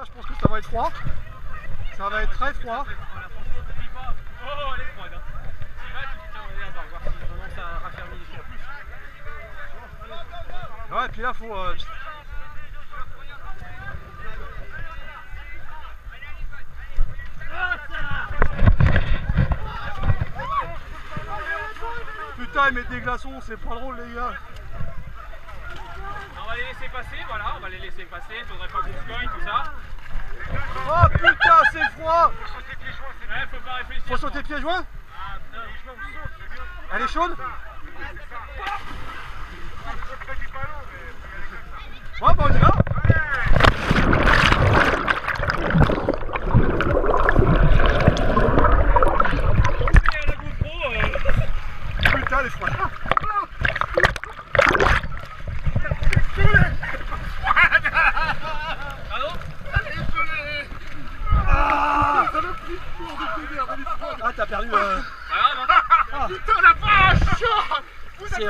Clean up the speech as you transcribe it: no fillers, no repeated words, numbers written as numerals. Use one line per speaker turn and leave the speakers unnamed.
Je pense que ça va être froid. Ça va être très froid.
Oh, elle est froide. Tu vas, tu te tiens regarde, voir si vraiment ça raffermit les choses.
Ouais, et puis là, faut. Putain, ils mettent des glaçons, c'est pas drôle, les gars.
On va les laisser passer, voilà, on va les laisser passer. Faudrait pas qu'on se cogne, tout ça.
Oh putain, c'est froid.
Ouais, faut pas réfléchir.
Faut sauter pieds joints. Elle est chaude. Ouais, bah on y va. Putain, elle est froide. Ah, t'as perdu.
Ah,
Putain, la vache. C'est